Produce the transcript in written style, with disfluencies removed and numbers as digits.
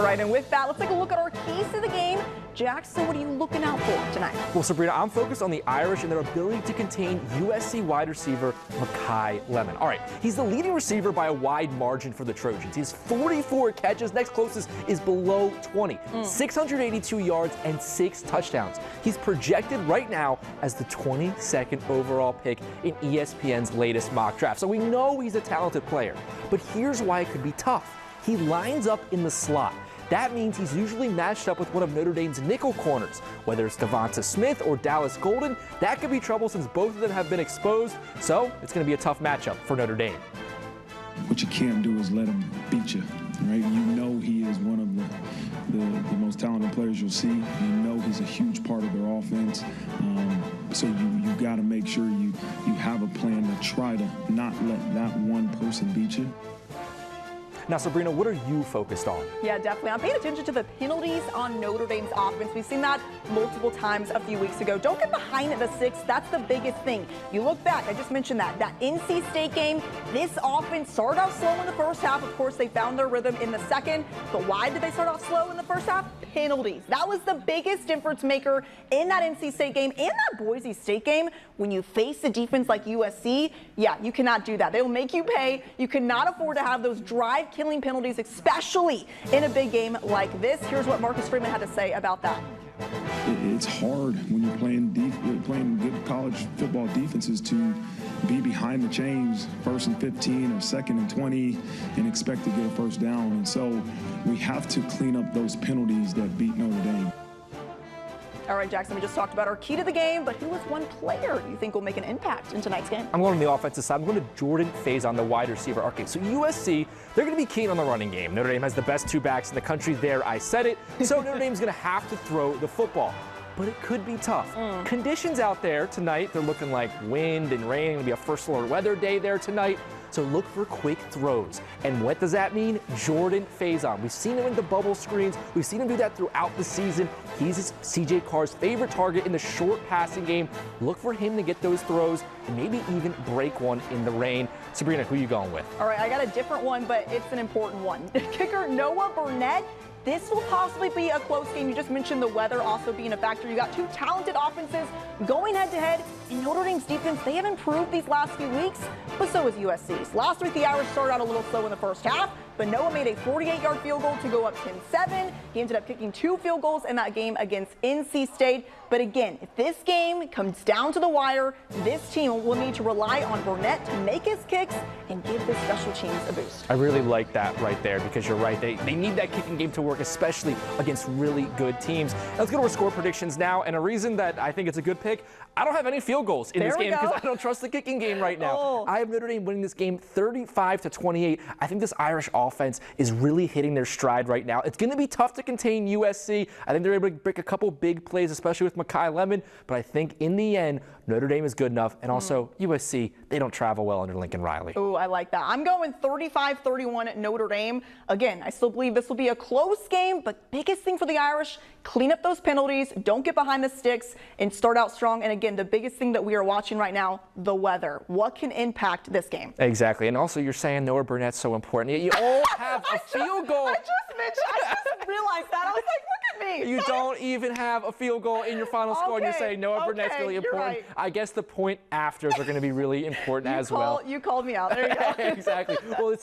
right, and with that, let's take a look at our keys to the game. Jackson, what are you looking out for tonight? Well, Sabrina, I'm focused on the Irish and their ability to contain USC wide receiver Makai Lemon. All right, he's the leading receiver by a wide margin for the Trojans. He has 44 catches. Next closest is below 20. 682 yards and 6 touchdowns. He's projected right now as the 22nd overall pick in ESPN's latest mock draft. So we know he's a talented player, but here's why it could be tough. He lines up in the slot. That means he's usually matched up with one of Notre Dame's nickel corners. Whether it's Devonta Smith or Dallas Golden, that could be trouble since both of them have been exposed. So it's going to be a tough matchup for Notre Dame. What you can't do is let him beat you, right? You know he is one of the most talented players you'll see. You know he's a huge part of their offense. So you got to make sure you have a plan to try to not let that one person beat you. Now, Sabrina, what are you focused on? Yeah, definitely. I'm paying attention to the penalties on Notre Dame's offense. We've seen that multiple times a few weeks ago. Don't get behind the six. That's the biggest thing. You look back, I just mentioned that NC State game, this offense started off slow in the first half. Of course, they found their rhythm in the second. But why did they start off slow in the first half? Penalties. That was the biggest difference maker in that NC State game and that Boise State game. When you face a defense like USC, yeah, you cannot do that. They will make you pay. You cannot afford to have those drive-killing penalties, especially in a big game like this. Here's what Marcus Freeman had to say about that. It's hard when you're playing good college football defenses to be behind the chains, 1st and 15 or 2nd and 20, and expect to get a first down. And so we have to clean up those penalties that beat Notre Dame. All right, Jackson, we just talked about our key to the game, but who is one player you think will make an impact in tonight's game? I'm going on the offensive side. I'm going to Jordan Faison, the wide receiver. Okay, so USC, they're going to be keen on the running game. Notre Dame has the best 2 backs in the country there. I said it. So Notre Dame's going to have to throw the football. But it could be tough. Conditions out there tonight, they're looking like wind and rain. It'll be a first lower weather day there tonight. So look for quick throws. And what does that mean? Jordan Faison. We've seen him in the bubble screens. We've seen him do that throughout the season. He's CJ Carr's favorite target in the short passing game. Look for him to get those throws and maybe even break one in the rain. Sabrina, who are you going with? All right, I got a different one, but it's an important one. Kicker Noah Burnett. This will possibly be a close game. You just mentioned the weather also being a factor. You got 2 talented offenses going head-to-head. And Notre Dame's defense, they have improved these last few weeks, but so has USC's. Last week, the Irish started out a little slow in the first half, but Noah made a 48-yard field goal to go up 10-7. He ended up kicking 2 field goals in that game against NC State. But again, if this game comes down to the wire, this team will need to rely on Burnett to make his kicks and give the special teams a boost. I really like that right there because you're right. They need that kicking game to work, especially against really good teams. Let's go to our score predictions now. And a reason that I think it's a good pick, I don't have any field goals in this game because I don't trust the kicking game right now. I have Notre Dame winning this game 35-28. I think this Irish offense is really hitting their stride right now. It's going to be tough to contain USC. I think they're able to break a couple big plays, especially with Makai Lemon. But I think in the end, Notre Dame is good enough. And also USC, they don't travel well under Lincoln Riley. Oh, I like that. I'm going 35-31 Notre Dame. Again, I still believe this will be a close game, but biggest thing for the Irish, clean up those penalties, don't get behind the sticks, and start out strong. And again, the biggest thing that we are watching right now, the weather. What can impact this game? Exactly. And also, you're saying Noah Burnett's so important. You all have a field goal. I just realized that. I was like, look at me. You don't even have a field goal in your final score, and you're saying Noah Burnett's really important. Right. I guess the point afters are going to be really important as well. You called me out. There you go. Exactly. Well, it's